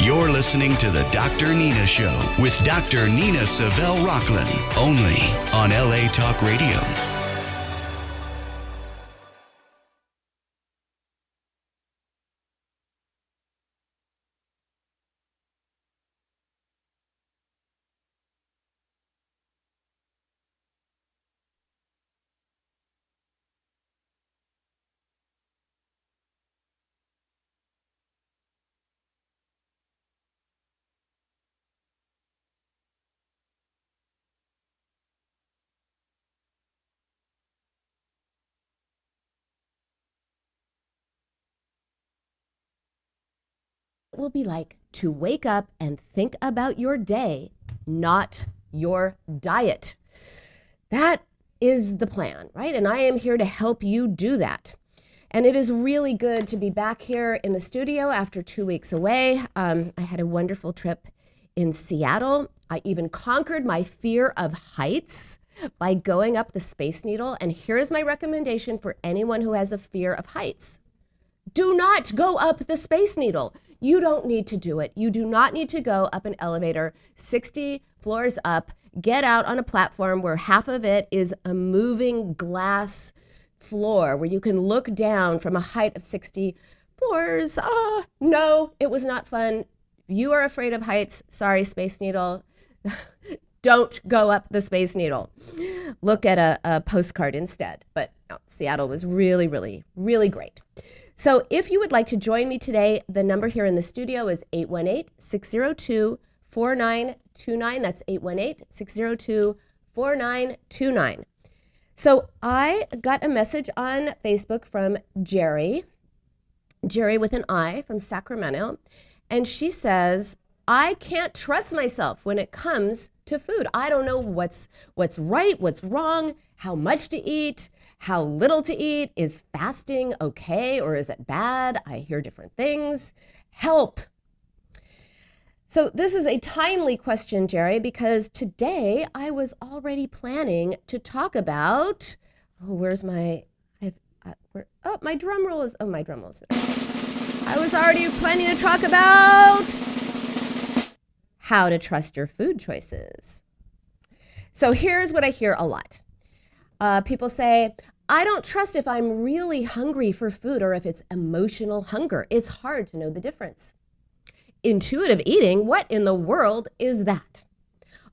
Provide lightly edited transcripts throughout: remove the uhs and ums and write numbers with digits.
You're listening to the Dr. Nina Show with Dr. Nina Savelle Rocklin, only on LA Talk Radio. Will be like to wake up and think about your day, not your diet. That is the plan, right? And I am here to help you do that. And it is really good to be back here in the studio after 2 weeks away. I had a wonderful trip in Seattle. I even conquered my fear of heights by going up the Space Needle. And here's my recommendation for anyone who has a fear of heights. Do not go up the Space Needle. You don't need to do it. You do not need to go up an elevator 60 floors up, get out on a platform where half of it is a moving glass floor where you can look down from a height of 60 floors. No, it was not fun. You are afraid of heights. Sorry, Space Needle. Don't go up the Space Needle. Look at a postcard instead. But no, Seattle was really, really, really great. So if you would like to join me today, the number here in the studio is 818-602-4929. That's 818-602-4929. So I got a message on Facebook from Jerry with an I, from Sacramento, and she says, I can't trust myself when it comes to food. I don't know what's right, what's wrong, how much to eat, how little to eat. Is fasting okay or is it bad? I hear different things. Help. So this is a timely question, Jerry, because today I was already planning to talk about, my drum roll is, my drum roll is, I was already planning to talk about how to trust your food choices. So here's what I hear a lot. People say, I don't trust if I'm really hungry for food or if it's emotional hunger. It's hard to know the difference. Intuitive eating, what in the world is that?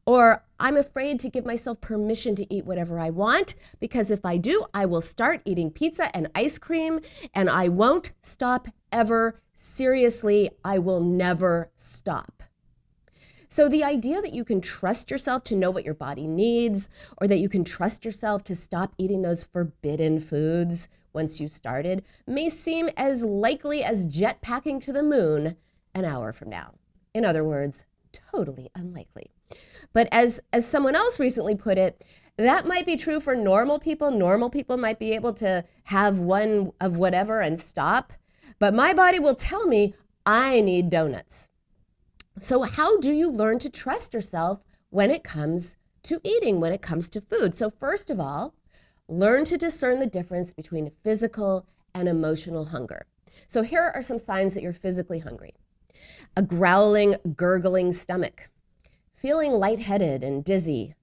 Or I'm afraid to give myself permission to eat whatever I want because if I do, I will start eating pizza and ice cream and I won't stop ever. Seriously, I will never stop. So the idea that you can trust yourself to know what your body needs, or that you can trust yourself to stop eating those forbidden foods once you started, may seem as likely as jetpacking to the moon an hour from now. In other words, totally unlikely. But as someone else recently put it, that might be true for normal people. Normal people might be able to have one of whatever and stop. But my body will tell me I need donuts. So how do you learn to trust yourself when it comes to eating, when it comes to food? So first of all, learn to discern the difference between physical and emotional hunger. So here are some signs that you're physically hungry. A growling, gurgling stomach, feeling lightheaded and dizzy,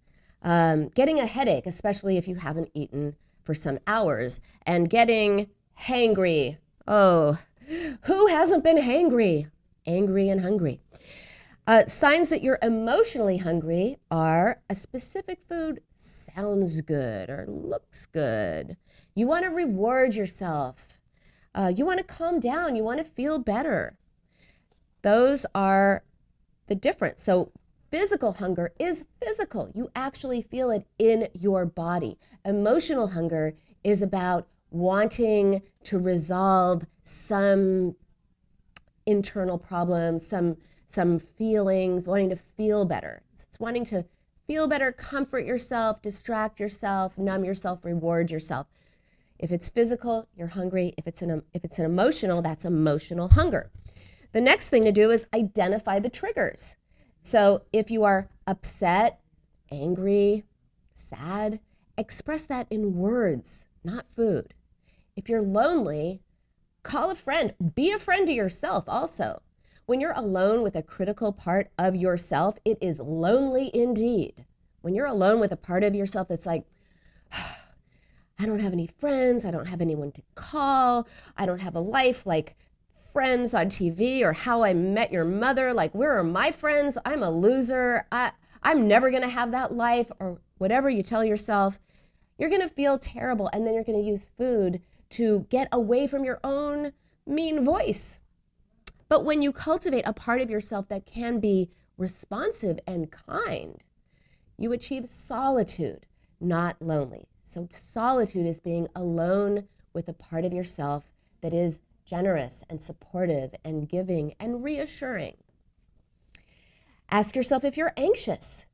getting a headache, especially if you haven't eaten for some hours, and getting hangry. Oh, who hasn't been hangry? Angry and hungry. Signs that you're emotionally hungry are a specific food sounds good or looks good. You want to reward yourself. You want to calm down. You want to feel better. Those are the difference. So physical hunger is physical. You actually feel it in your body. Emotional hunger is about wanting to resolve some internal problems, some feelings, wanting to feel better. It's wanting to feel better, comfort yourself, distract yourself, numb yourself, reward yourself. If it's physical, you're hungry. If it's an emotional, that's emotional hunger. The next thing to do is identify the triggers. So if you are upset, angry, sad, express that in words, not food. If you're lonely, call a friend. Be a friend to yourself also. When you're alone with a critical part of yourself, it is lonely indeed. When you're alone with a part of yourself that's like, I don't have any friends, I don't have anyone to call, I don't have a life like Friends on TV or How I Met Your Mother, like where are my friends? I'm a loser, I'm never gonna have that life, or whatever you tell yourself, you're gonna feel terrible, and then you're gonna use food to get away from your own mean voice. But when you cultivate a part of yourself that can be responsive and kind, you achieve solitude, not lonely. So solitude is being alone with a part of yourself that is generous and supportive and giving and reassuring. Ask yourself if you're anxious.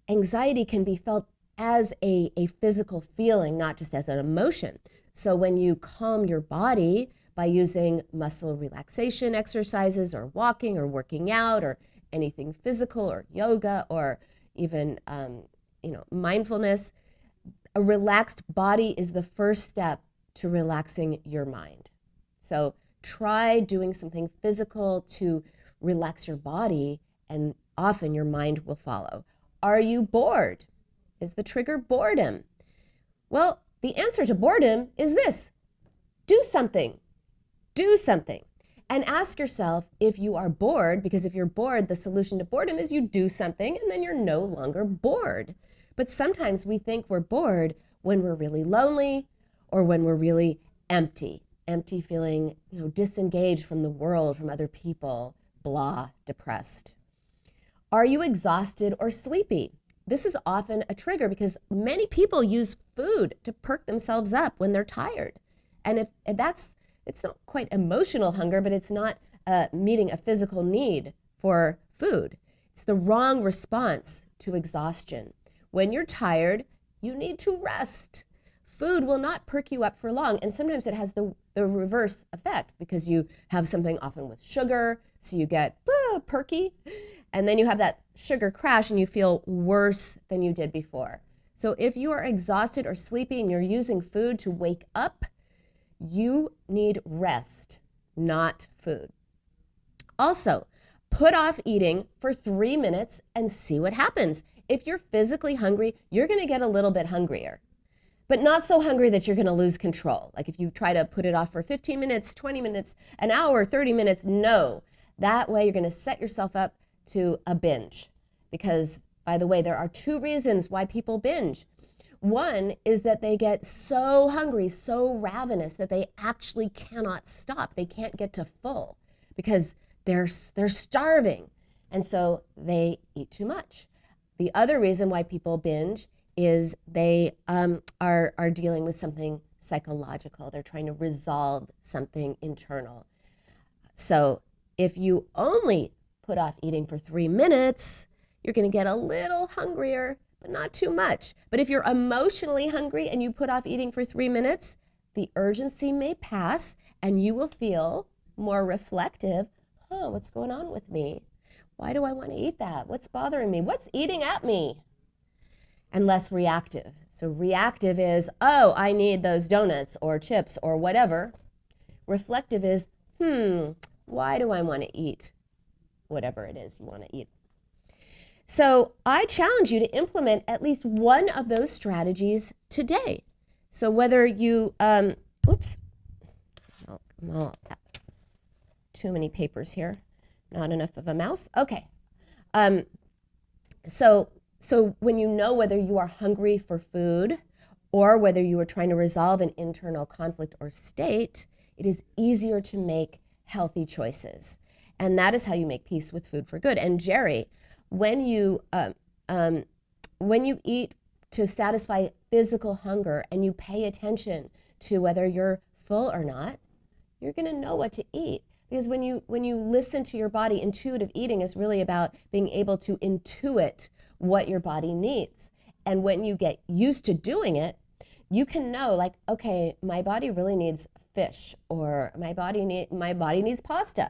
Anxiety can be felt as a physical feeling, not just as an emotion. So when you calm your body by using muscle relaxation exercises or walking or working out or anything physical or yoga or even mindfulness, a relaxed body is the first step to relaxing your mind. So try doing something physical to relax your body, and often your mind will follow. Are you bored? Is the trigger boredom? Well, the answer to boredom is this: do something. Do something. And ask yourself if you are bored, because if you're bored, the solution to boredom is you do something and then you're no longer bored. But sometimes we think we're bored when we're really lonely or when we're really empty, feeling, disengaged from the world, from other people, blah, depressed. Are you exhausted or sleepy? This is often a trigger because many people use food to perk themselves up when they're tired. And if that's, it's not quite emotional hunger, but it's not meeting a physical need for food. It's the wrong response to exhaustion. When you're tired, you need to rest. Food will not perk you up for long, and sometimes it has the reverse effect because you have something often with sugar, so you get perky, and then you have that sugar crash and you feel worse than you did before. So if you are exhausted or sleepy and you're using food to wake up, you need rest, not food. Also, put off eating for 3 minutes and see what happens. If you're physically hungry, you're going to get a little bit hungrier, but not so hungry that you're going to lose control. Like if you try to put it off for 15 minutes, 20 minutes, an hour, 30 minutes, no. That way you're going to set yourself up to a binge. Because, by the way, there are 2 reasons why people binge. One is that they get so hungry, so ravenous that they actually cannot stop. They can't get to full because they're starving. And so they eat too much. The other reason why people binge is they are dealing with something psychological. They're trying to resolve something internal. So if you only put off eating for 3 minutes, you're going to get a little hungrier, but not too much. But if you're emotionally hungry and you put off eating for 3 minutes, the urgency may pass and you will feel more reflective. What's going on with me? Why do I want to eat that? What's bothering me? What's eating at me? And less reactive. So reactive is, I need those donuts or chips or whatever. Reflective is, why do I want to eat whatever it is you want to eat? So I challenge you to implement at least one of those strategies today. So whether you, too many papers here, not enough of a mouse. Okay. So when you know whether you are hungry for food or whether you are trying to resolve an internal conflict or state, it is easier to make healthy choices. And that is how you make peace with food for good. And Jerry, when you eat to satisfy physical hunger and you pay attention to whether you're full or not, you're going to know what to eat. Because when you listen to your body, intuitive eating is really about being able to intuit what your body needs. And when you get used to doing it, you can know, like, okay, my body really needs fish, or my body needs pasta.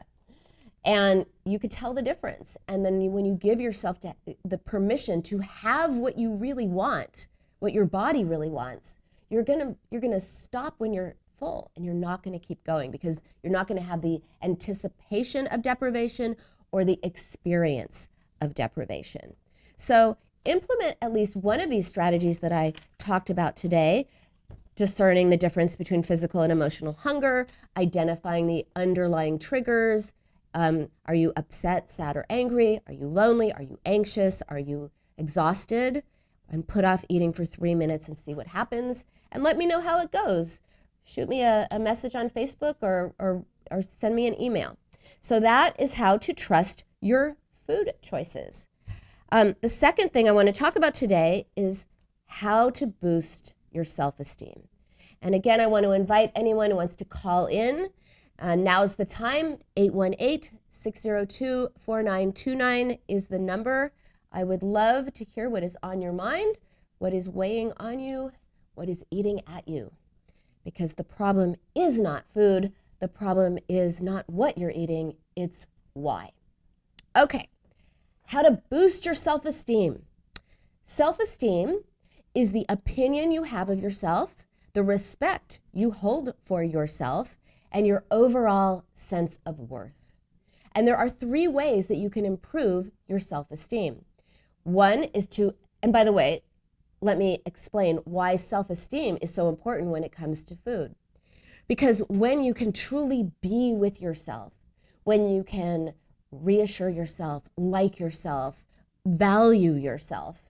And you could tell the difference. And then when you give yourself the permission to have what you really want, what your body really wants, you're gonna stop when you're full, and you're not going to keep going because you're not going to have the anticipation of deprivation or the experience of deprivation. So implement at least one of these strategies that I talked about today, discerning the difference between physical and emotional hunger, identifying the underlying triggers. Are you upset, sad, or angry? Are you lonely? Are you anxious? Are you exhausted? And put off eating for 3 minutes and see what happens. And let me know how it goes. Shoot me a message on Facebook or send me an email. So that is how to trust your food choices. The second thing I want to talk about today is how to boost your self-esteem. And again, I want to invite anyone who wants to call in. Now's the time. 818-602-4929 is the number. I would love to hear what is on your mind, what is weighing on you, what is eating at you. Because the problem is not food. The problem is not what you're eating. It's why. Okay. How to boost your self-esteem. Self-esteem is the opinion you have of yourself, the respect you hold for yourself, and your overall sense of worth. And there are 3 ways that you can improve your self-esteem. One is to, and by the way, let me explain why self-esteem is so important when it comes to food. Because when you can truly be with yourself, when you can reassure yourself, like yourself, value yourself,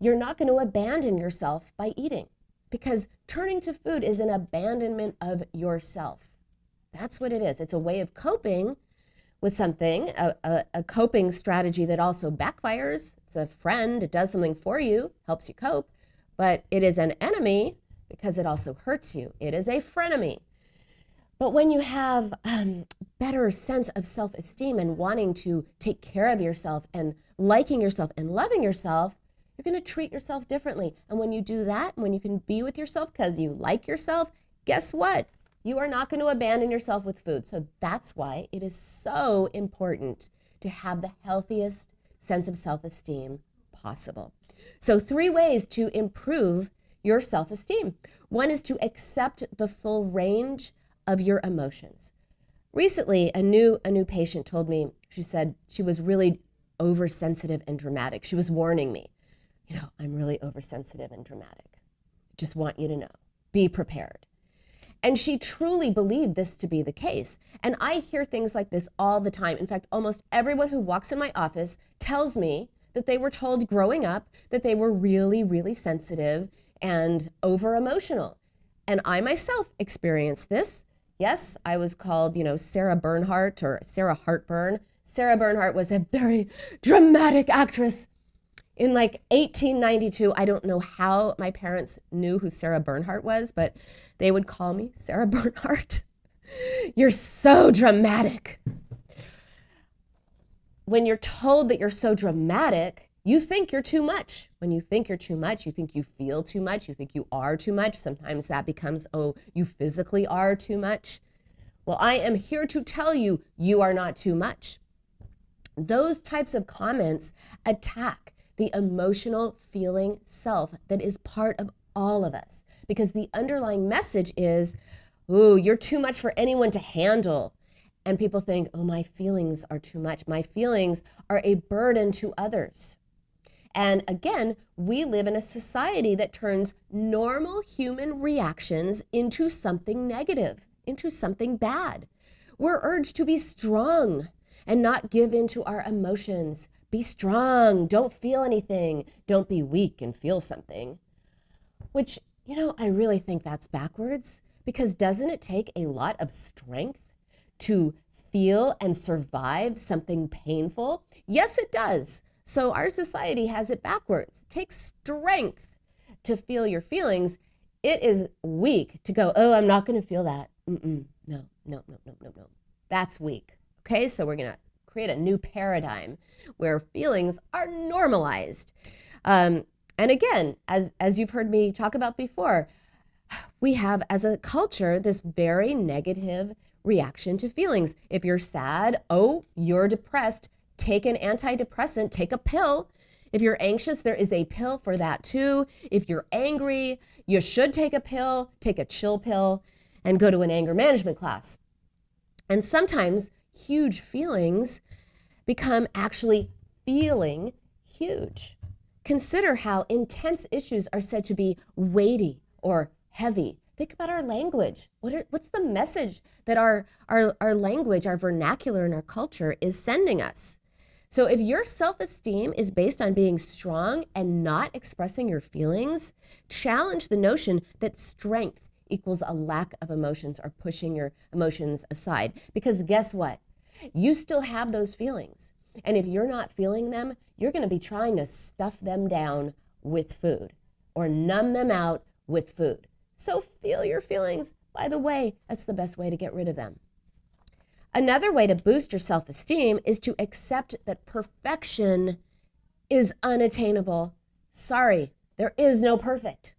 you're not going to abandon yourself by eating, because turning to food is an abandonment of yourself. That's what it is. It's a way of coping with something, a coping strategy that also backfires. It's a friend, it does something for you, helps you cope, but it is an enemy because it also hurts you. It is a frenemy. But when you have better sense of self-esteem and wanting to take care of yourself and liking yourself and loving yourself, you're going to treat yourself differently. And when you do that, when you can be with yourself because you like yourself, guess what? You are not going to abandon yourself with food. So that's why it is so important to have the healthiest sense of self-esteem possible. So 3 ways to improve your self-esteem. One is to accept the full range of your emotions. Recently, a new patient told me, she said she was really oversensitive and dramatic. She was warning me, I'm really oversensitive and dramatic. Just want you to know, be prepared. And she truly believed this to be the case. And I hear things like this all the time. In fact, almost everyone who walks in my office tells me that they were told growing up that they were really, really sensitive and over emotional. And I myself experienced this. Yes, I was called, Sarah Bernhardt or Sarah Heartburn. Sarah Bernhardt was a very dramatic actress. In 1892, I don't know how my parents knew who Sarah Bernhardt was, but they would call me Sarah Bernhardt. You're so dramatic. When you're told that you're so dramatic, you think you're too much. When you think you're too much, you think you feel too much, you think you are too much. Sometimes that becomes, you physically are too much. Well, I am here to tell you, you are not too much. Those types of comments attack the emotional feeling self that is part of all of us, because the underlying message is, you're too much for anyone to handle. And people think, my feelings are too much. My feelings are a burden to others. And again, we live in a society that turns normal human reactions into something negative, into something bad. We're urged to be strong and not give in to our emotions. Be strong, don't feel anything, don't be weak and feel something. Which, I really think that's backwards, because doesn't it take a lot of strength to feel and survive something painful? Yes, it does. So our society has it backwards. It takes strength to feel your feelings. It is weak to go, I'm not going to feel that. No. That's weak. Okay, so we're going to create a new paradigm where feelings are normalized. And again, as you've heard me talk about before, we have as a culture this very negative reaction to feelings. If you're sad, you're depressed, take an antidepressant, take a pill. If you're anxious, there is a pill for that too. If you're angry, you should take a pill, take a chill pill, and go to an anger management class. And sometimes huge feelings become actually feeling huge. Consider how intense issues are said to be weighty or heavy. Think about our language. What's the message that our language, our vernacular, and our culture is sending us? So if your self-esteem is based on being strong and not expressing your feelings, challenge the notion that strength equals a lack of emotions or pushing your emotions aside. Because guess what? You still have those feelings. And if you're not feeling them, you're going to be trying to stuff them down with food or numb them out with food. So feel your feelings. By the way, that's the best way to get rid of them. Another way to boost your self-esteem is to accept that perfection is unattainable. Sorry, there is no perfect.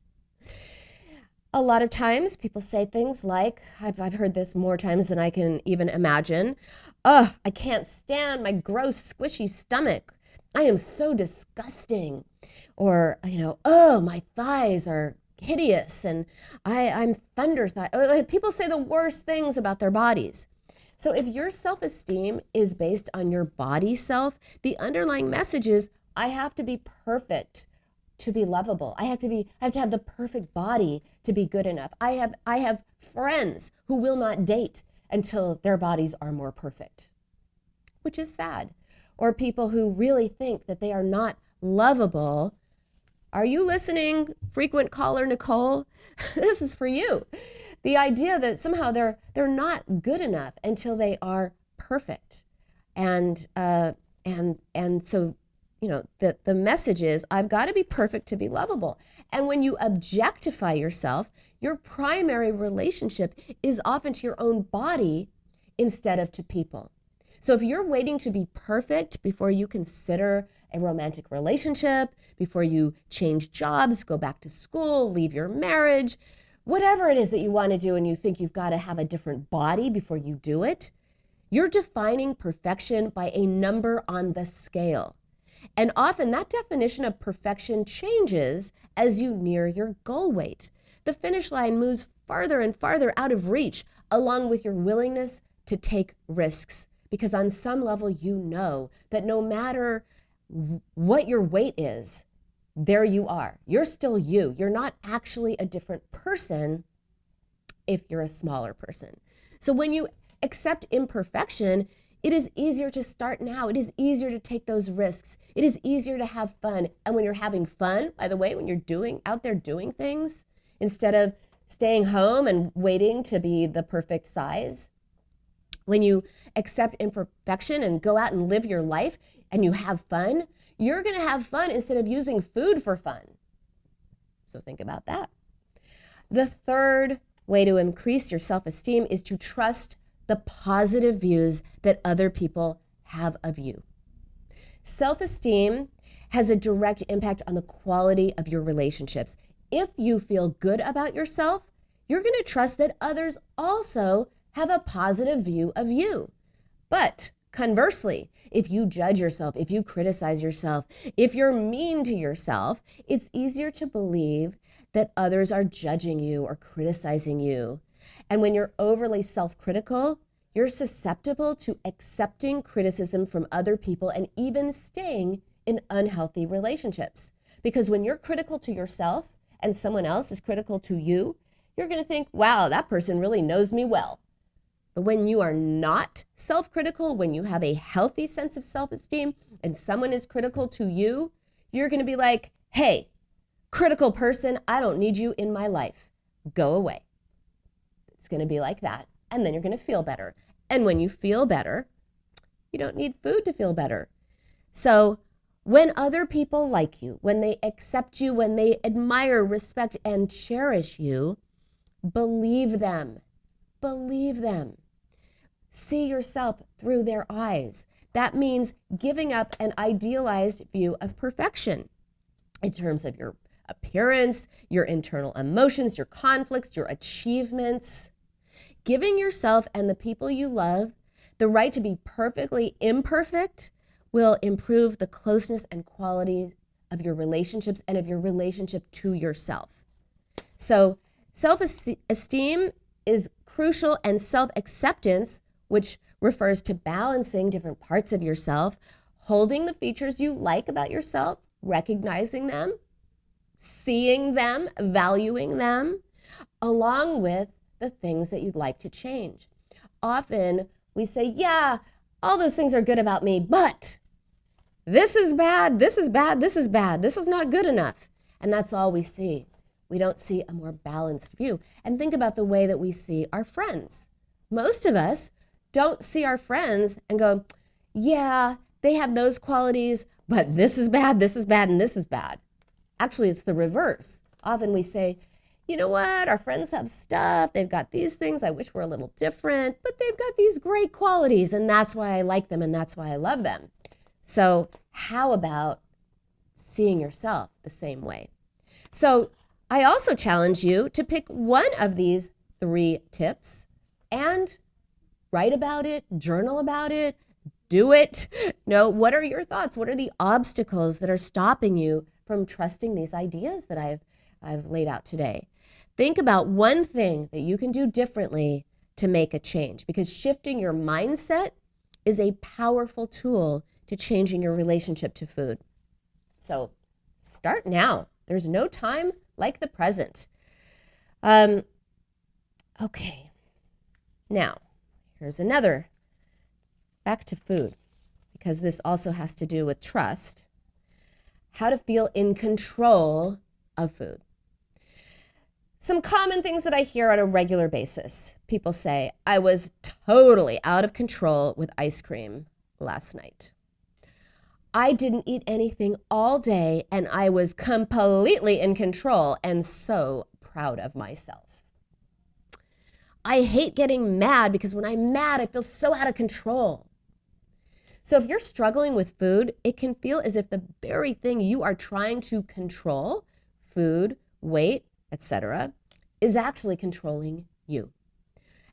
A lot of times people say things like, I've heard this more times than I can even imagine. Ugh, I can't stand my gross, squishy stomach. I am so disgusting. Or, oh, my thighs are hideous and I'm thunder thigh. People say the worst things about their bodies. So if your self-esteem is based on your body self, the underlying message is, I have to be perfect to be lovable. I have to have the perfect body to be good enough. I have friends who will not date until their bodies are more perfect, which is sad. Or people who really think that they are not lovable. Are you listening, frequent caller Nicole? This is for you. The idea that somehow they're not good enough until they are perfect. And so, the message is, I've got to be perfect to be lovable. And when you objectify yourself, your primary relationship is often to your own body instead of to people. So if you're waiting to be perfect before you consider a romantic relationship, before you change jobs, go back to school, leave your marriage, whatever it is that you want to do, and you think you've got to have a different body before you do it, you're defining perfection by a number on the scale. And often that definition of perfection changes as you near your goal weight. The finish line moves farther and farther out of reach, along with your willingness to take risks. Because on some level, you know that no matter what your weight is, there you are. You're still you. You're not actually a different person if you're a smaller person. So when you accept imperfection, it is easier to start now. It is easier to take those risks. It is easier to have fun. And when you're having fun, by the way, when you're out there doing things, instead of staying home and waiting to be the perfect size, when you accept imperfection and go out and live your life and you have fun, you're going to have fun instead of using food for fun. So think about that. The third way to increase your self-esteem is to trust the positive views that other people have of you. Self-esteem has a direct impact on the quality of your relationships. If you feel good about yourself, you're going to trust that others also have a positive view of you. But conversely, if you judge yourself, if you criticize yourself, if you're mean to yourself, it's easier to believe that others are judging you or criticizing you. And when you're overly self-critical, you're susceptible to accepting criticism from other people and even staying in unhealthy relationships. Because when you're critical to yourself and someone else is critical to you, you're going to think, wow, that person really knows me well. But when you are not self-critical, when you have a healthy sense of self-esteem and someone is critical to you, you're going to be like, hey, critical person, I don't need you in my life. Go away. It's going to be like that. And then you're going to feel better. And when you feel better, you don't need food to feel better. So when other people like you, when they accept you, when they admire, respect, and cherish you, believe them. Believe them. See yourself through their eyes. That means giving up an idealized view of perfection in terms of your appearance, your internal emotions, your conflicts, your achievements. Giving yourself and the people you love the right to be perfectly imperfect will improve the closeness and quality of your relationships and of your relationship to yourself. So self-esteem is crucial, and self-acceptance, which refers to balancing different parts of yourself, holding the features you like about yourself, recognizing them, seeing them, valuing them, along with the things that you'd like to change. Often we say, yeah, all those things are good about me, but this is bad, this is bad, this is bad, this is not good enough. And that's all we see. We don't see a more balanced view. And think about the way that we see our friends. Most of us don't see our friends and go, yeah, they have those qualities, but this is bad, and this is bad. Actually, it's the reverse. Often we say, you know what, our friends have stuff, they've got these things, I wish were a little different, but they've got these great qualities, and that's why I like them, and that's why I love them. So how about seeing yourself the same way? So I also challenge you to pick one of these 3 tips and write about it, journal about it, do it. What are your thoughts? What are the obstacles that are stopping you from trusting these ideas that I've laid out today? Think about one thing that you can do differently to make a change, because shifting your mindset is a powerful tool to changing your relationship to food. So start now. There's no time like the present. Okay. Now, here's another. Back to food, because this also has to do with trust. How to feel in control of food. Some common things that I hear on a regular basis. People say, I was totally out of control with ice cream last night. I didn't eat anything all day and I was completely in control and so proud of myself. I hate getting mad because when I'm mad, I feel so out of control. So if you're struggling with food, it can feel as if the very thing you are trying to control, food, weight, etc., is actually controlling you.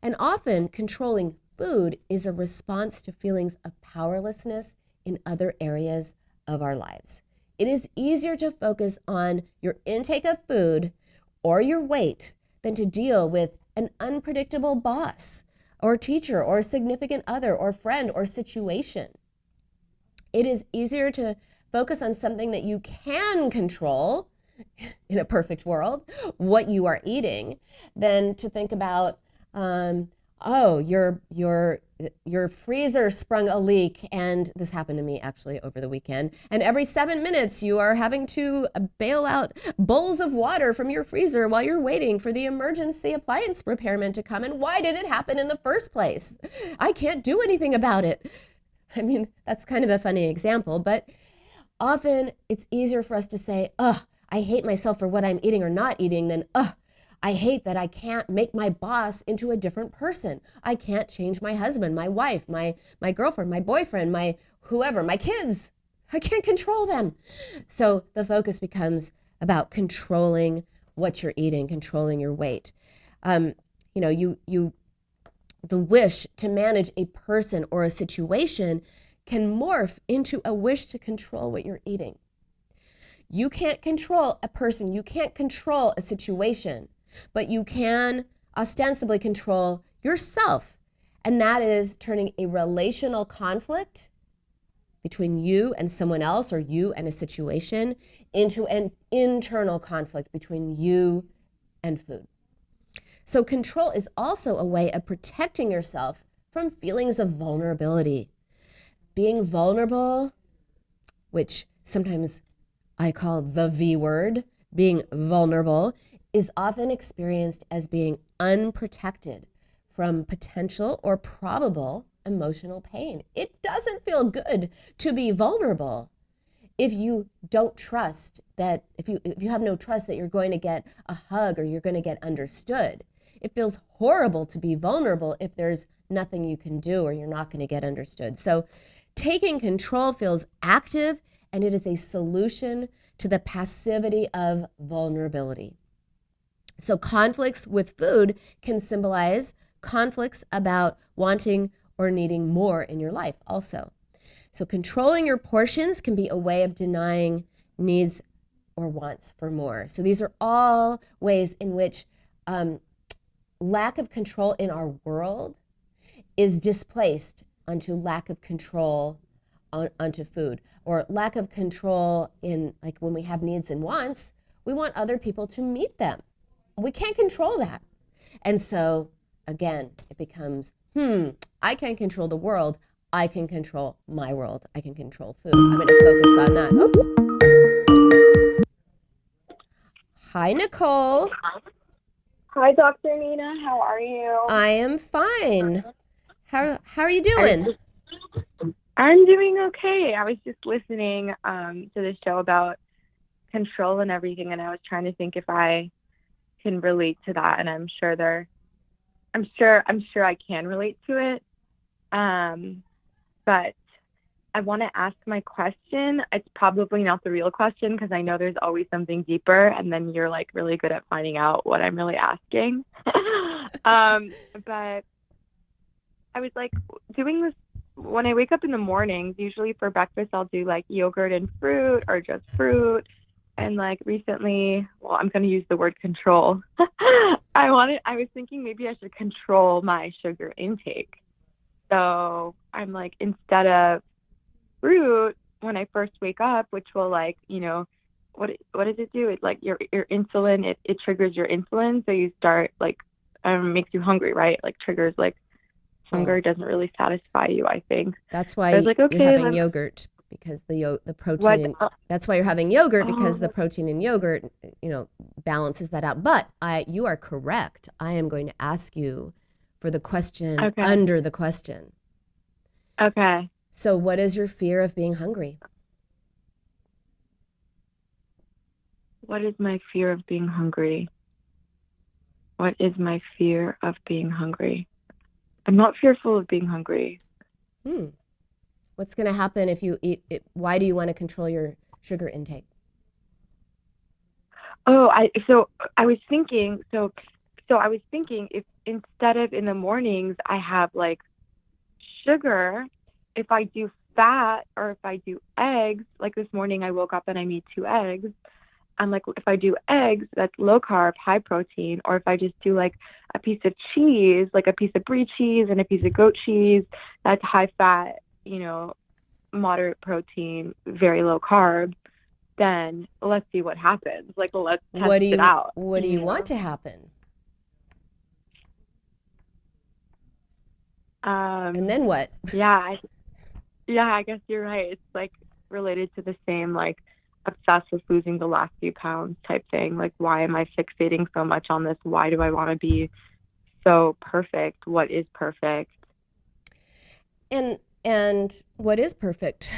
And often controlling food is a response to feelings of powerlessness in other areas of our lives. It is easier to focus on your intake of food or your weight than to deal with an unpredictable boss or teacher or significant other or friend or situation. It is easier to focus on something that you can control in a perfect world, what you are eating, than to think about, your freezer sprung a leak, and this happened to me actually over the weekend, and every 7 minutes you are having to bail out bowls of water from your freezer while you're waiting for the emergency appliance repairman to come. And why did it happen in the first place? I can't do anything about it. I mean, that's kind of a funny example, but often it's easier for us to say, I hate myself for what I'm eating or not eating, than, I hate that I can't make my boss into a different person. I can't change my husband, my wife, my girlfriend, my boyfriend, my whoever, my kids. I can't control them. So the focus becomes about controlling what you're eating, controlling your weight. The wish to manage a person or a situation can morph into a wish to control what you're eating. You can't control a person, you can't control a situation, but you can ostensibly control yourself. And that is turning a relational conflict between you and someone else or you and a situation into an internal conflict between you and food. So control is also a way of protecting yourself from feelings of vulnerability. Being vulnerable, which sometimes I call the V word, being vulnerable, is often experienced as being unprotected from potential or probable emotional pain. It doesn't feel good to be vulnerable if you don't trust that, if you have no trust that you're going to get a hug or you're going to get understood. It feels horrible to be vulnerable if there's nothing you can do or you're not going to get understood. So taking control feels active, and it is a solution to the passivity of vulnerability. So conflicts with food can symbolize conflicts about wanting or needing more in your life also. So controlling your portions can be a way of denying needs or wants for more. So these are all ways in which lack of control in our world is displaced onto lack of control onto food, or lack of control in, like, when we have needs and wants, we want other people to meet them. We can't control that. And so again, it becomes, I can't control the world. I can control my world. I can control food. I'm going to focus on that. Oh. Hi, Nicole. Hi, Dr. Nina. How are you? I am fine. How are you doing? I'm doing okay. I was just listening to the show about control and everything, and I was trying to think if I can relate to that, and I'm sure I can relate to it. But I want to ask my question. It's probably not the real question because I know there's always something deeper, and then you're like really good at finding out what I'm really asking. But I was like doing this when I wake up in the mornings. Usually for breakfast, I'll do like yogurt and fruit or just fruit. And like recently, well, I'm going to use the word control. I was thinking maybe I should control my sugar intake. So I'm like, instead of fruit, when I first wake up, which will, like, what does it do? It's like your insulin, it triggers your insulin. So you start like, makes you hungry, right? Like triggers like hunger, doesn't really satisfy you, I think. That's why I was like, okay, you're having yogurt, because the protein. That's why you're having yogurt, because the protein in yogurt, balances that out. But you are correct. I am going to ask you for the question under the question. Okay. So what is your fear of being hungry? What is my fear of being hungry? What is my fear of being hungry? I'm not fearful of being hungry. What's going to happen if you eat it? Why do you want to control your sugar intake? I was thinking if instead of in the mornings I have like sugar, if I do fat or if I do eggs, like this morning I woke up and I made 2 eggs. I'm like, if I do eggs, that's low carb, high protein, or if I just do like a piece of cheese, like a piece of brie cheese and a piece of goat cheese, that's high fat, moderate protein, very low carb, then let's see what happens. Like, let's test it out. What do you want to happen? And then what? Yeah, I guess you're right. It's like related to the same, like, obsessed with losing the last few pounds type thing. Like, why am I fixating so much on this? Why do I want to be so perfect? What is perfect? And what is perfect?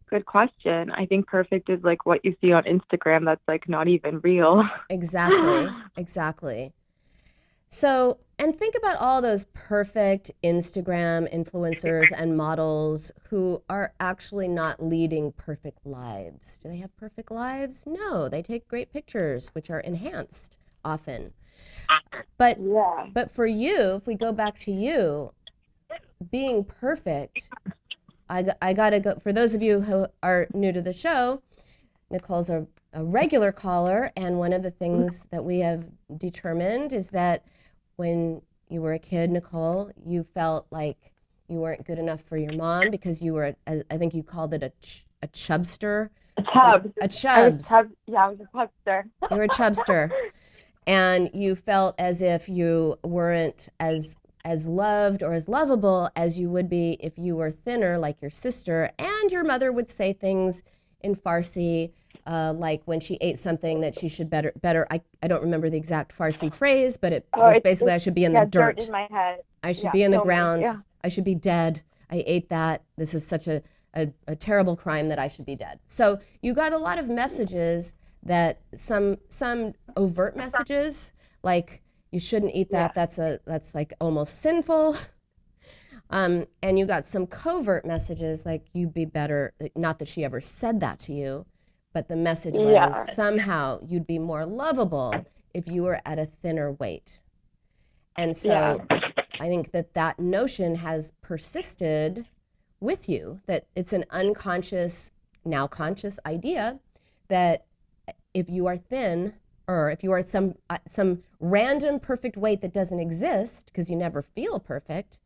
Good question. I think perfect is like what you see on Instagram that's like not even real. Exactly. So, and think about all those perfect Instagram influencers and models who are actually not leading perfect lives. Do they have perfect lives? No, they take great pictures, which are enhanced often. But for you, if we go back to you, being perfect, I gotta go. For those of you who are new to the show, Nicole's a regular caller, and one of the things that we have determined is that when you were a kid, Nicole, you felt like you weren't good enough for your mom because you were, I think you called it a chubster. A chubs. A chubs. I was a chubster. You were a chubster. And you felt as if you weren't as loved or as lovable as you would be if you were thinner, like your sister. And your mother would say things in Farsi, like when she ate something that she should better. I don't remember the exact Farsi phrase, but it was basically, I should be in the dirt. Dirt in my head. I should be in the ground. Yeah. I should be dead. I ate that. This is such a terrible crime that I should be dead. So you got a lot of messages that some overt messages, like you shouldn't eat that. Yeah. That's like almost sinful. And you got some covert messages like you'd be better. Not that she ever said that to you, but the message was somehow you'd be more lovable if you were at a thinner weight. And so I think that notion has persisted with you, that it's an unconscious, now conscious idea that if you are thin, or if you are some random perfect weight that doesn't exist because you never feel perfect,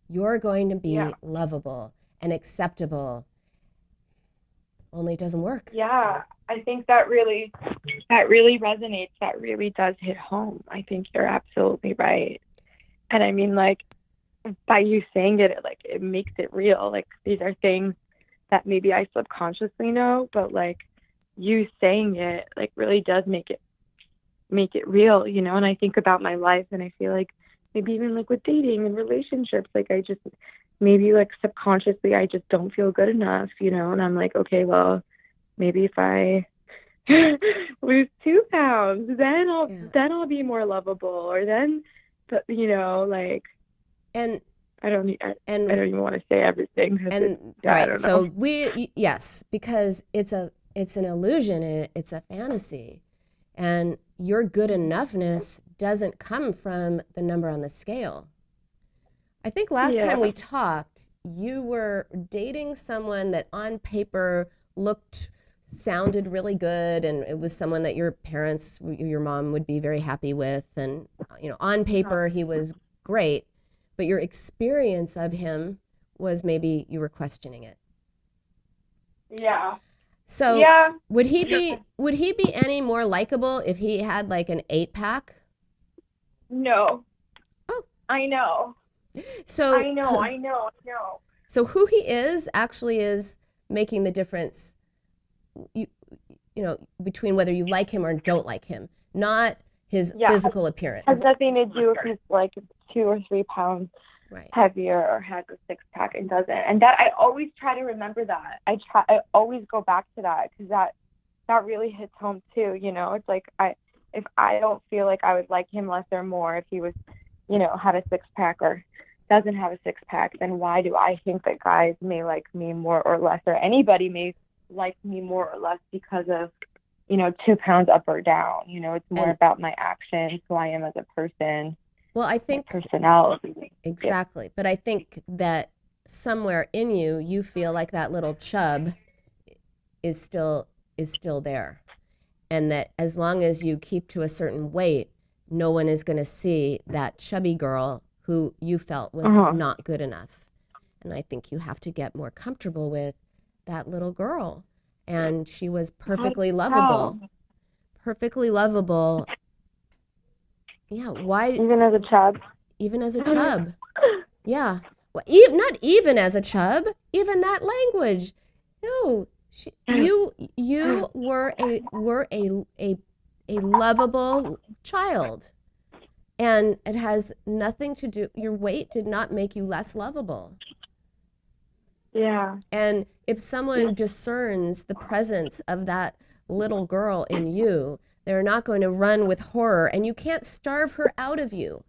you're going to be lovable and acceptable. Only it doesn't work. Yeah, I think that really resonates. That really does hit home. I think you're absolutely right. And I mean, like, by you saying it, like, it makes it real. Like, these are things that maybe I subconsciously know, but like you saying it, like, really does make it real, you know. And I think about my life, and I feel like maybe even like with dating and relationships, like I just maybe like subconsciously I just don't feel good enough, you know. And I'm like, okay, well, maybe if I lose 2 pounds, then I'll be more lovable, or then, but you know, like, and I don't even want to say everything. And right, so yes, because it's an illusion and it's a fantasy, and your good enoughness doesn't come from the number on the scale. I think last time we talked, you were dating someone that on paper sounded really good, and it was someone that your parents, your mom would be very happy with, and you know, on paper he was great, but your experience of him was maybe you were questioning it. Yeah. So would he be any more likable if he had like an 8-pack? No. Oh, I know. So I know. So who he is actually is making the difference. You know, between whether you like him or don't like him, not his physical appearance. Has nothing to do if he's like 2 or 3 pounds heavier or has a 6-pack and doesn't. And that, I always try to remember that. I always go back to that, because that really hits home too. You know, it's like if I don't feel like I would like him less or more if he was, you know, had a 6-pack or doesn't have a 6-pack, then why do I think that guys may like me more or less, or anybody may like me more or less because of, you know, 2 pounds up or down? You know, it's more about my actions, who I am as a person. Well, I think personality. Exactly. But I think that somewhere in you feel like that little chub is still there. And that as long as you keep to a certain weight, no one is going to see that chubby girl who you felt was not good enough. And I think you have to get more comfortable with that little girl. And she was perfectly lovable. Perfectly lovable. Yeah, why? Even as a chub? Even as a chub. Yeah. Well, not even as a chub, even that language. No, you were a lovable child. And it has nothing to do, your weight did not make you less lovable. Yeah. And if someone discerns the presence of that little girl in you, they're not going to run with horror, and you can't starve her out of you.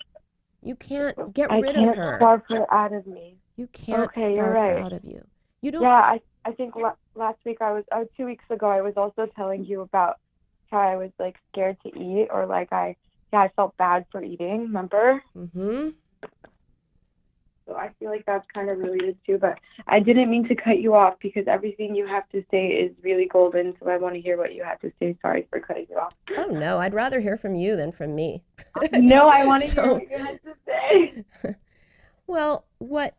You can't get rid of her. I can't starve her out of me. You can't starve her out of you. You don't. Yeah, I think last week 2 weeks ago, I was also telling you about how I was like scared to eat, or like I felt bad for eating, remember? Mm-hmm. So I feel like that's kind of related too, but I didn't mean to cut you off, because everything you have to say is really golden, so I want to hear what you have to say. Sorry for cutting you off. Oh, no, I'd rather hear from you than from me. No, I want to hear what you have to say. Well, what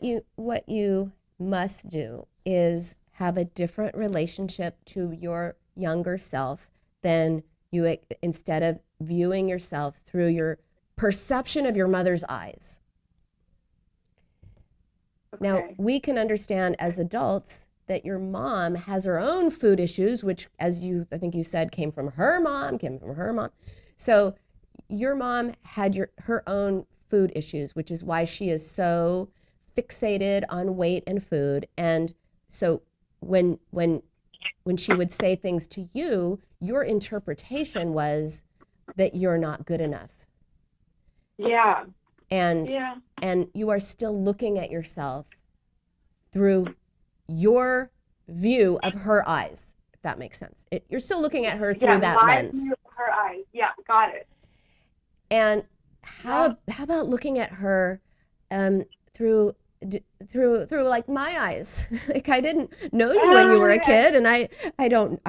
you must do is have a different relationship to your younger self than you, instead of viewing yourself through your perception of your mother's eyes. Okay. Now, we can understand as adults that your mom has her own food issues, which, as I think you said, came from her mom. So your mom had her own food issues, which is why she is so fixated on weight and food. And so when she would say things to you, your interpretation was that you're not good enough. Yeah. And you are still looking at yourself through your view of her eyes, if that makes sense. You're still looking at her through that lens. View of her eyes. Yeah, got it. And how about looking at her through like my eyes? Like, I didn't know you when you were a kid, and I don't,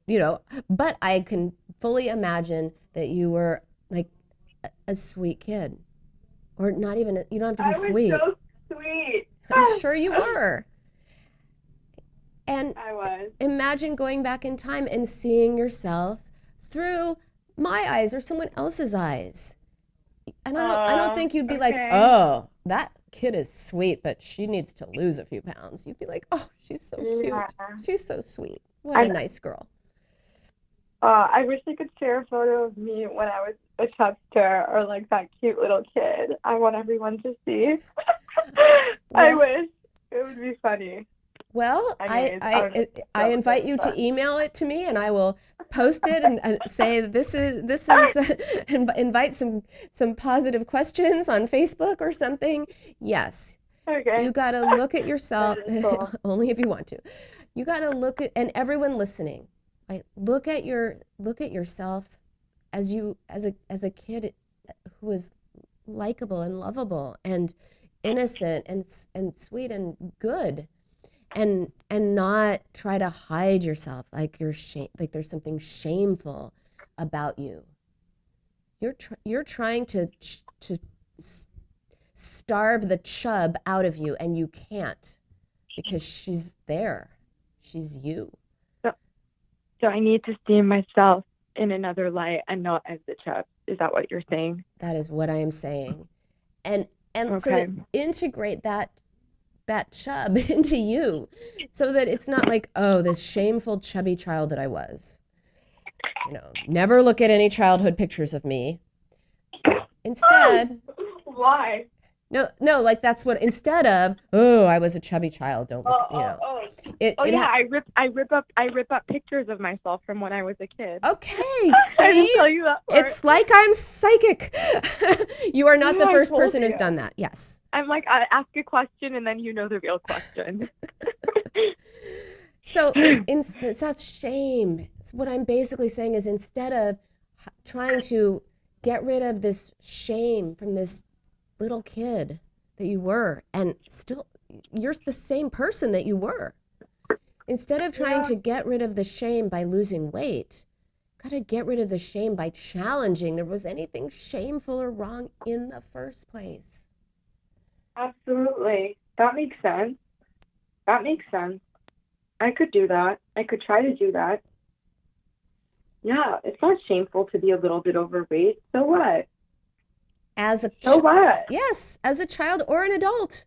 you know, but I can fully imagine that you were like a sweet kid. Or not even, you don't have to be I was sweet. so sweet. I'm sure you were. And I was. imagine going back in time and seeing yourself through my eyes or someone else's eyes. And I don't think you'd be like, Okay. oh, that kid is sweet, but she needs to lose a few pounds. You'd be like, oh, she's so cute. Yeah. She's so sweet. What a nice girl. I wish I could share a photo of me when I was a chubster or like that cute little kid. I want everyone to see. I wish. It would be funny. Well, I invite you to email it to me, and I will post it and say this is invite some positive questions on Facebook or something. Yes. Okay. You got to look at yourself Cool. only if you want to. You got to look at, and everyone listening, right? Look at yourself as a kid who is likable and lovable and innocent and sweet and good. And not try to hide yourself like like there's something shameful about you. You're trying to starve the chub out of you, and you can't because she's there. She's you. So I need to see myself in another light and not as the chub. Is that what you're saying? That is what I am saying. And Okay. so that integrate that chub into you so that it's not like, oh, this shameful chubby child that I was. Never look at any childhood pictures of me. Instead, Why? no, like that's what, instead of, oh, I was a chubby child, don't look, I rip up pictures of myself from when I was a kid. Okay, I didn't see? tell you that part. It's like I'm psychic. You are not the I first told person who's you. done that. Yes. I'm like, I ask a question and then you know the real question. So that's shame. So what I'm basically saying is, instead of trying to get rid of this shame from this little kid that you were, and still you're the same person that you were. Instead of trying to get rid of the shame by losing weight, got to get rid of the shame by challenging there was anything shameful or wrong in the first place. Absolutely. That makes sense. I could do that. I could try to do that. Yeah, it's not shameful to be a little bit overweight. So what? So what? Yes, as a child or an adult.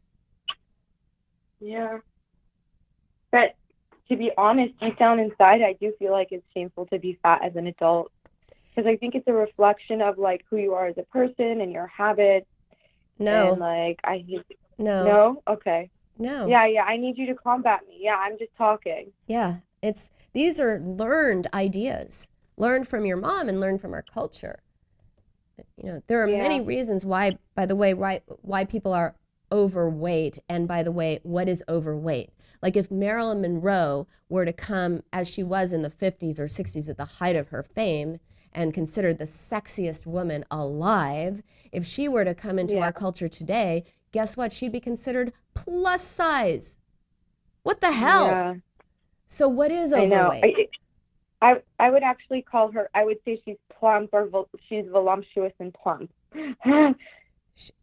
Yeah. But to be honest, deep down inside, I do feel like it's shameful to be fat as an adult. Because I think it's a reflection of like who you are as a person and your habits. No. And like, No. No? Okay. No. Yeah, I need you to combat me. Yeah, I'm just talking. Yeah, these are learned ideas, learned from your mom and learned from our culture. There are many reasons why, by the way, why people are overweight. And by the way, what is overweight? Like if Marilyn Monroe were to come as she was in the 50s or 60s at the height of her fame and considered the sexiest woman alive, if she were to come into our culture today, guess what? She'd be considered plus size. What the hell? Yeah. So what is overweight? I know. I would actually call her, I would say she's plump or she's voluptuous and plump.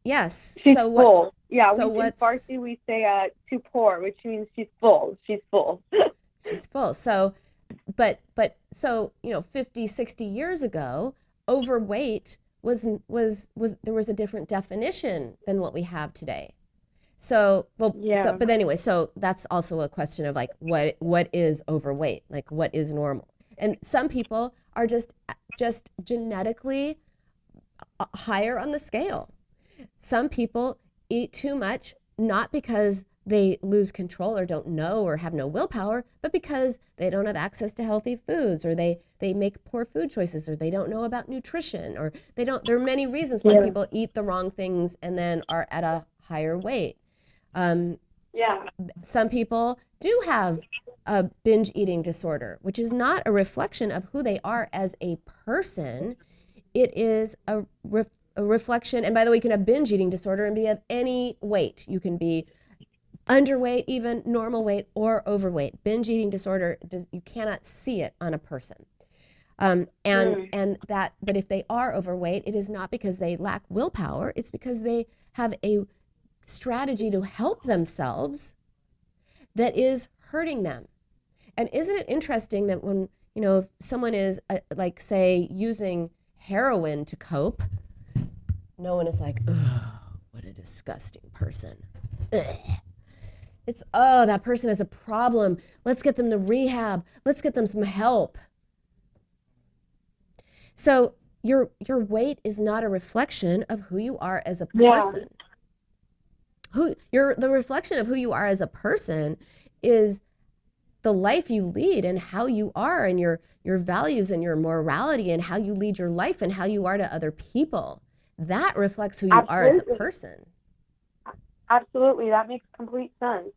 Yes. She's so full. What, Yeah, so in Farsi we say too poor, which means she's full. She's full. She's full. So, but 50, 60 years ago, overweight was there was a different definition than what we have today. But anyway, so that's also a question of like what is overweight, like what is normal. And some people are just genetically higher on the scale. Some people eat too much, not because they lose control or don't know or have no willpower, but because they don't have access to healthy foods, or they make poor food choices, or they don't know about nutrition, or there are many reasons why people eat the wrong things and then are at a higher weight. Some people do have a binge eating disorder, which is not a reflection of who they are as a person. It is a reflection, and by the way, you can have binge eating disorder and be of any weight. You can be underweight, even normal weight, or overweight. Binge eating disorder, you cannot see it on a person. But if they are overweight, it is not because they lack willpower. It's because they have a strategy to help themselves that is hurting them. And isn't it interesting that when, if someone is like, say, using heroin to cope, no one is like, oh, what a disgusting person. Ugh. It's, oh, that person has a problem. Let's get them to rehab. Let's get them some help. So your weight is not a reflection of who you are as a person. The reflection of who you are as a person is the life you lead and how you are, and your values and your morality, and how you lead your life and how you are to other people. That reflects who you are as a person. Absolutely. That makes complete sense.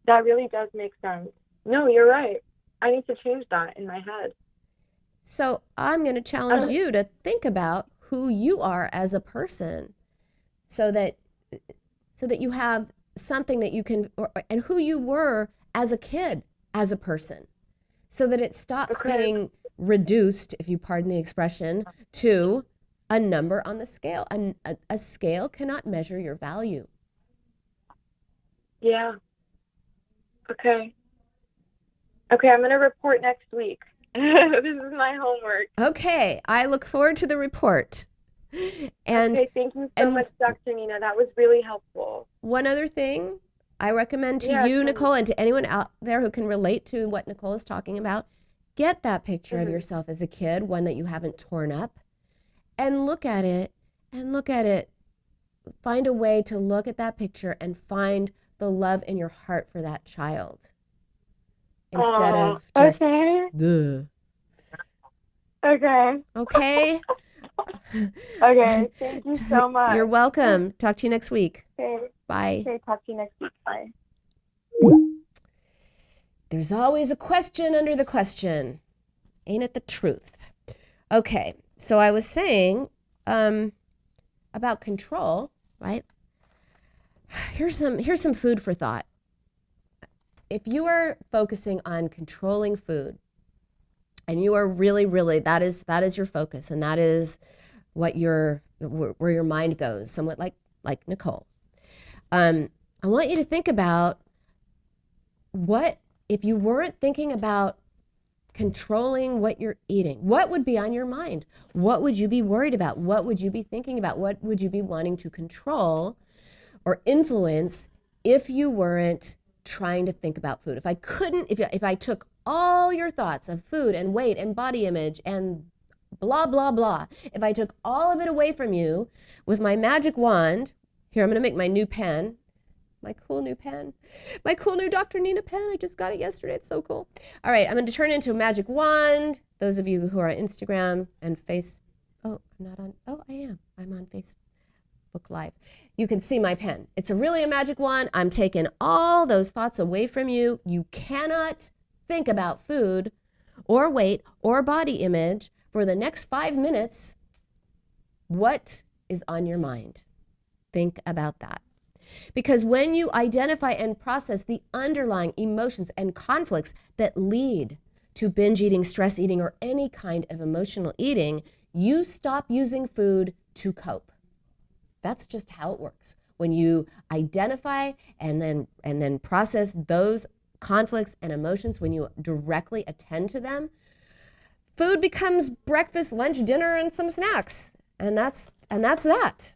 That really does make sense. No, you're right. I need to change that in my head. So I'm going to challenge you to think about who you are as a person, so that you have something that you can, and who you were as a kid, as a person, so that it stops being reduced, if you pardon the expression, to a number on the scale. A scale cannot measure your value. Yeah. Okay, I'm going to report next week. This is my homework. Okay, I look forward to the report. And okay, thank you so much, Dr. Nina. That was really helpful. One other thing I recommend to you, Nicole, and to anyone out there who can relate to what Nicole is talking about, get that picture of yourself as a kid, one that you haven't torn up, and look at it, Find a way to look at that picture and find the love in your heart for that child, instead of just, Okay. Okay? Okay, thank you so much. You're welcome. Talk to you next week. Okay. Bye. Okay, talk to you next week. Bye. There's always a question under the question. Ain't it the truth? Okay, so I was saying about control, right? Here's some food for thought. If you are focusing on controlling food, and you are really, that is your focus, and that is what where your mind goes, somewhat like Nicole. I want you to think about, what if you weren't thinking about controlling what you're eating? What would be on your mind? What would you be worried about? What would you be thinking about? What would you be wanting to control or influence if you weren't trying to think about food? If I took all your thoughts of food and weight and body image and blah, blah, blah, if I took all of it away from you with my magic wand, here, I'm going to make my new pen, my cool new Dr. Nina pen. I just got it yesterday. It's so cool. All right, I'm going to turn it into a magic wand. Those of you who are on Instagram and I am. I'm on Facebook Live. You can see my pen. It's really a magic wand. I'm taking all those thoughts away from you. You cannot think about food or weight or body image for the next 5 minutes. What is on your mind? Think about that. Because when you identify and process the underlying emotions and conflicts that lead to binge eating, stress eating, or any kind of emotional eating, you stop using food to cope. That's just how it works. When you identify and then process those conflicts and emotions, when you directly attend to them, food becomes breakfast, lunch, dinner, and some snacks. And that's that.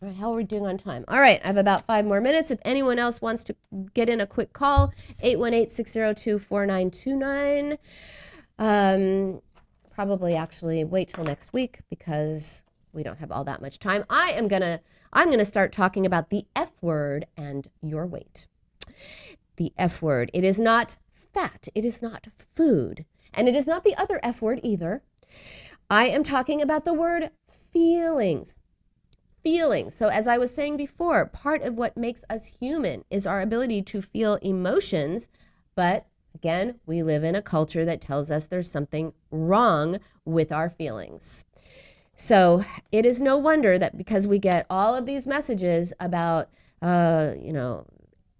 All right, how are we doing on time? All right, I have about 5 more minutes. If anyone else wants to get in a quick call, 818-602-4929. Probably actually wait till next week because we don't have all that much time. I'm gonna start talking about the F word and your weight. The F word. It is not fat. It is not food. And it is not the other F word either. I am talking about the word feelings. Feelings. So as I was saying before, part of what makes us human is our ability to feel emotions. But again, we live in a culture that tells us there's something wrong with our feelings. So it is no wonder that because we get all of these messages about,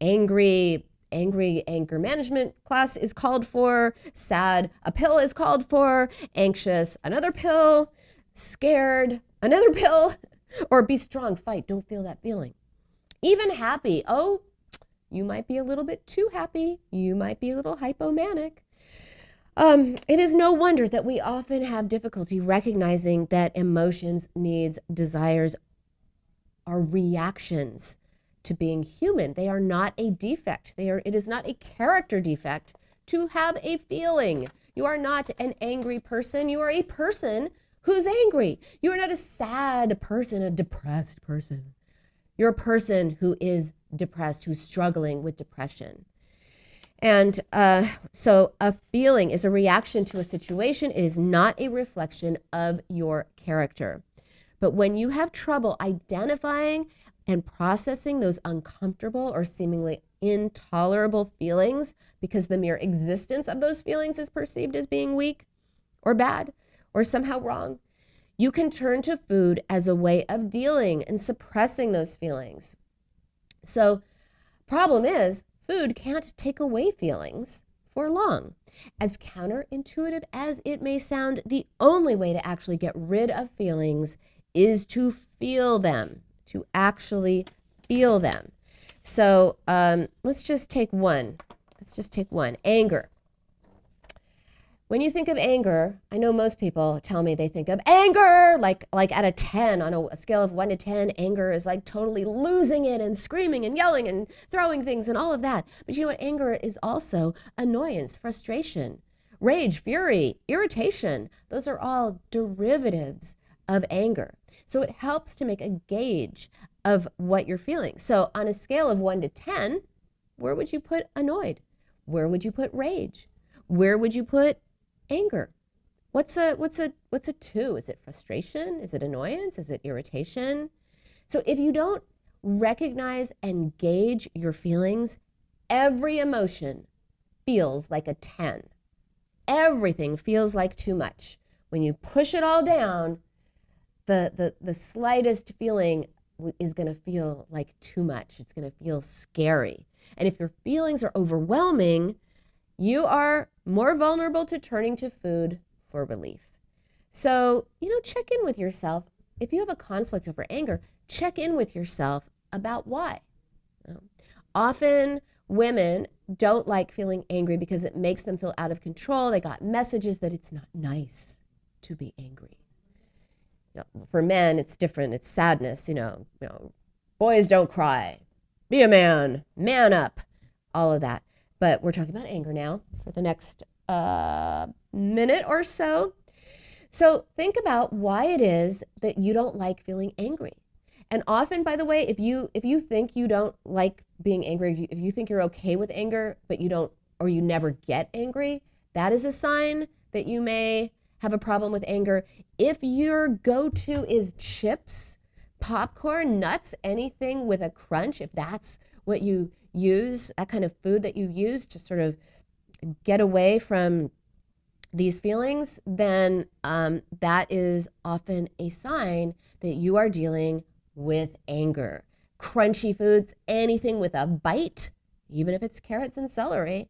angry angry anger management class is called for, sad a pill is called for, anxious another pill, scared another pill, or be strong, fight, don't feel that feeling. Even happy, oh, you might be a little bit too happy, you might be a little hypomanic. It is no wonder that we often have difficulty recognizing that emotions, needs, desires are reactions to being human. They are not a defect. It is not a character defect to have a feeling. You are not an angry person. You are a person who's angry. You are not a sad person, a depressed person. You're a person who is depressed, who's struggling with depression. And so a feeling is a reaction to a situation. It is not a reflection of your character. But when you have trouble identifying and processing those uncomfortable or seemingly intolerable feelings because the mere existence of those feelings is perceived as being weak or bad or somehow wrong, you can turn to food as a way of dealing and suppressing those feelings. So problem is, food can't take away feelings for long. As counterintuitive as it may sound, the only way to actually get rid of feelings is to feel them, to actually feel them. So let's just take one. Anger. When you think of anger, I know most people tell me they think of anger like at a 10, on a scale of 1 to 10, anger is like totally losing it and screaming and yelling and throwing things and all of that. But you know what? Anger is also annoyance, frustration, rage, fury, irritation. Those are all derivatives of anger. So it helps to make a gauge of what you're feeling. So on a scale of 1 to 10, where would you put annoyed? Where would you put rage? Where would you put anger? What's a 2? Is it frustration? Is it annoyance? Is it irritation? So if you don't recognize and gauge your feelings, every emotion feels like a 10. Everything feels like too much. When you push it all down, the slightest feeling is going to feel like too much. It's going to feel scary. And if your feelings are overwhelming, you are more vulnerable to turning to food for relief. So, check in with yourself. If you have a conflict over anger, check in with yourself about why. Often women don't like feeling angry because it makes them feel out of control. They got messages that it's not nice to be angry. For men, it's different. It's sadness, boys don't cry, be a man up, all of that. But we're talking about anger now for the next minute or so. So think about why it is that you don't like feeling angry. And often, by the way, if you think you don't like being angry, if you think you're okay with anger, but you don't, or you never get angry, that is a sign that you may have a problem with anger. If your go-to is chips, popcorn, nuts, anything with a crunch, if that's what you use, that kind of food that you use to sort of get away from these feelings, then that is often a sign that you are dealing with anger. Crunchy foods, anything with a bite, even if it's carrots and celery,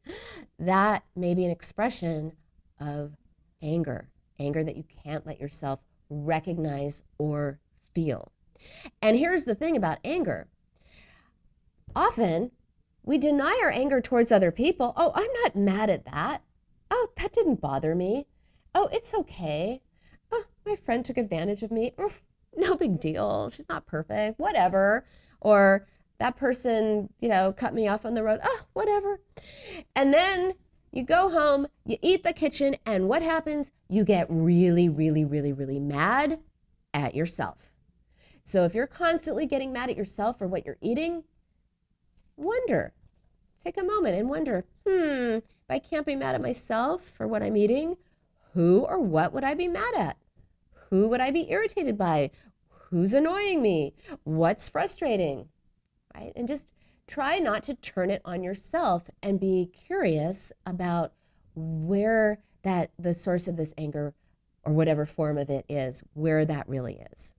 that may be an expression of anger that you can't let yourself recognize or feel. And here's the thing about anger. Often, we deny our anger towards other people. Oh, I'm not mad at that. Oh, that didn't bother me. Oh, it's okay. Oh, my friend took advantage of me. No big deal. She's not perfect. Whatever. Or that person, cut me off on the road. Oh, whatever. And then you go home, you eat the kitchen, and what happens? You get really, really, really, really mad at yourself. So if you're constantly getting mad at yourself for what you're eating, take a moment and wonder, if I can't be mad at myself for what I'm eating, who or what would I be mad at? Who would I be irritated by? Who's annoying me? What's frustrating? Right? And just try not to turn it on yourself and be curious about where the source of this anger or whatever form of it is, where that really is.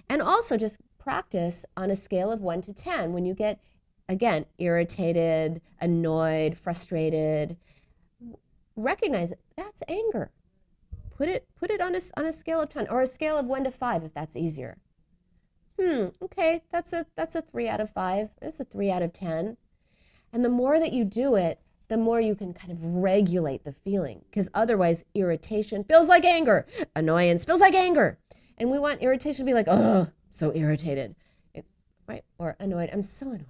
And also just practice on a scale of 1 to 10. When you get again, irritated, annoyed, frustrated, recognize it. That's anger. Put it on a scale of 10 or a scale of 1 to 5 if that's easier. Okay, that's a 3 out of 5. It's a 3 out of 10. And the more that you do it, the more you can kind of regulate the feeling, because otherwise irritation feels like anger. Annoyance feels like anger. And we want irritation to be like, oh, so irritated, right? Or annoyed, I'm so annoyed.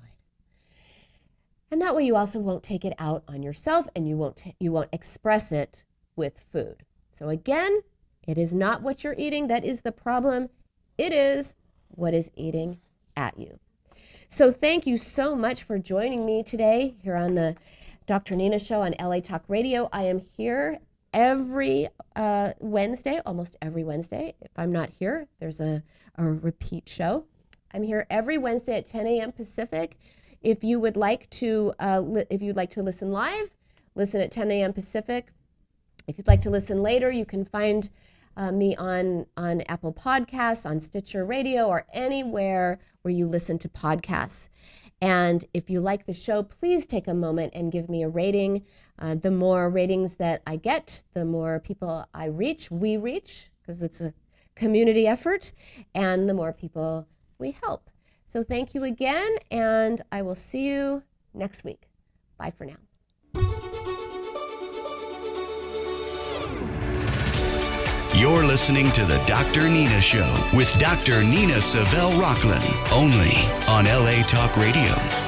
And that way you also won't take it out on yourself, and you won't express it with food. So again, it is not what you're eating that is the problem. It is what is eating at you. So thank you so much for joining me today here on the Dr. Nina Show on LA Talk Radio. I am here every Wednesday, almost every Wednesday. If I'm not here, there's a repeat show. I'm here every Wednesday at 10 a.m. Pacific. If you would like to, listen live, listen at 10 a.m. Pacific. If you'd like to listen later, you can find me on Apple Podcasts, on Stitcher Radio, or anywhere where you listen to podcasts. And if you like the show, please take a moment and give me a rating. The more ratings that I get, the more people we reach, because it's a community effort, and the more people we help. So thank you again, and I will see you next week. Bye for now. You're listening to the Dr. Nina Show with Dr. Nina Savelle Rocklin, only on LA Talk Radio.